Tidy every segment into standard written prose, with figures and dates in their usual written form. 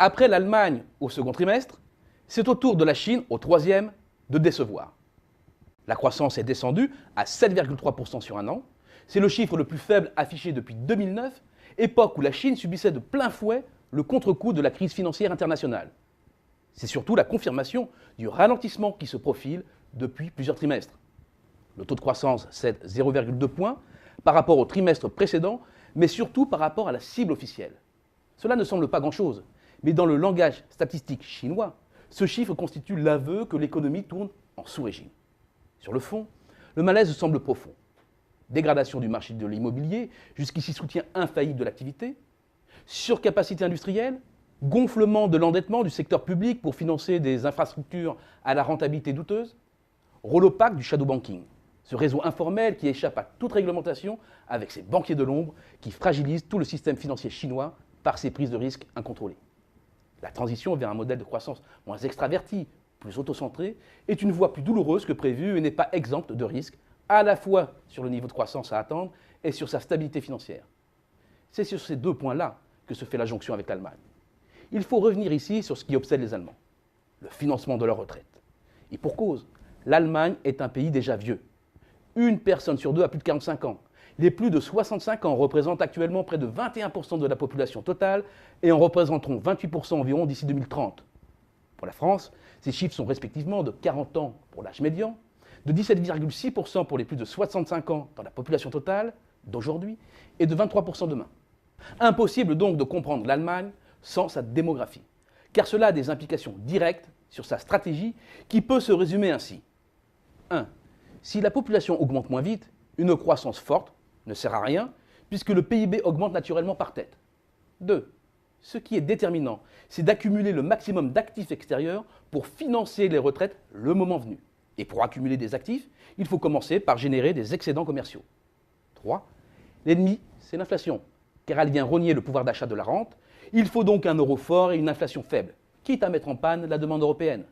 Après l'Allemagne au second trimestre, c'est au tour de la Chine au troisième de décevoir. La croissance est descendue à 7,3% sur un an. C'est le chiffre le plus faible affiché depuis 2009, époque où la Chine subissait de plein fouet le contre-coup de la crise financière internationale. C'est surtout la confirmation du ralentissement qui se profile depuis plusieurs trimestres. Le taux de croissance cède 0,2 points par rapport au trimestre précédent, mais surtout par rapport à la cible officielle. Cela ne semble pas grand-chose, mais dans le langage statistique chinois, ce chiffre constitue l'aveu que l'économie tourne en sous-régime. Sur le fond, le malaise semble profond. Dégradation du marché de l'immobilier, jusqu'ici soutien infaillible de l'activité, surcapacité industrielle, gonflement de l'endettement du secteur public pour financer des infrastructures à la rentabilité douteuse, rôle opaque du shadow banking, ce réseau informel qui échappe à toute réglementation avec ses banquiers de l'ombre qui fragilisent tout le système financier chinois par ses prises de risques incontrôlées. La transition vers un modèle de croissance moins extraverti, plus autocentré, est une voie plus douloureuse que prévue et n'est pas exempte de risques, à la fois sur le niveau de croissance à attendre et sur sa stabilité financière. C'est sur ces deux points-là que se fait la jonction avec l'Allemagne. Il faut revenir ici sur ce qui obsède les Allemands, le financement de leur retraite. Et pour cause, l'Allemagne est un pays déjà vieux. Une personne sur deux a plus de 45 ans. Les plus de 65 ans représentent actuellement près de 21% de la population totale et en représenteront 28% environ d'ici 2030. Pour la France, ces chiffres sont respectivement de 40 ans pour l'âge médian, de 17,6% pour les plus de 65 ans dans la population totale d'aujourd'hui et de 23% demain. Impossible donc de comprendre l'Allemagne sans sa démographie, car cela a des implications directes sur sa stratégie qui peut se résumer ainsi. 1. Si la population augmente moins vite, une croissance forte ne sert à rien puisque le PIB augmente naturellement par tête. 2. Ce qui est déterminant, c'est d'accumuler le maximum d'actifs extérieurs pour financer les retraites le moment venu. Et pour accumuler des actifs, il faut commencer par générer des excédents commerciaux. 3. L'ennemi, c'est l'inflation, car elle vient rogner le pouvoir d'achat de la rente. Il faut donc un euro fort et une inflation faible, quitte à mettre en panne la demande européenne.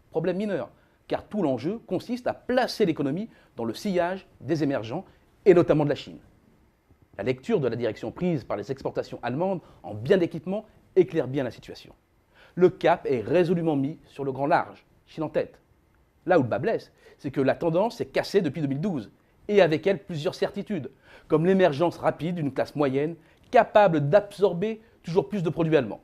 Problème mineur, car tout l'enjeu consiste à placer l'économie dans le sillage des émergents, et notamment de la Chine. La lecture de la direction prise par les exportations allemandes en biens d'équipement éclaire bien la situation. Le cap est résolument mis sur le grand large, Chine en tête. Là où le bas blesse, c'est que la tendance s'est cassée depuis 2012, et avec elle plusieurs certitudes, comme l'émergence rapide d'une classe moyenne capable d'absorber toujours plus de produits allemands.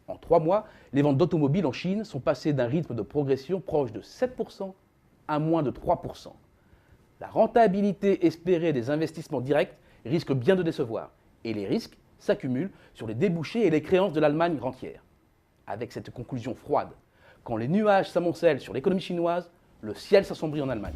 En 3 mois, les ventes d'automobiles en Chine sont passées d'un rythme de progression proche de 7% à moins de 3%. La rentabilité espérée des investissements directs risque bien de décevoir, et les risques s'accumulent sur les débouchés et les créances de l'Allemagne rentière. Avec cette conclusion froide, quand les nuages s'amoncellent sur l'économie chinoise, le ciel s'assombrit en Allemagne.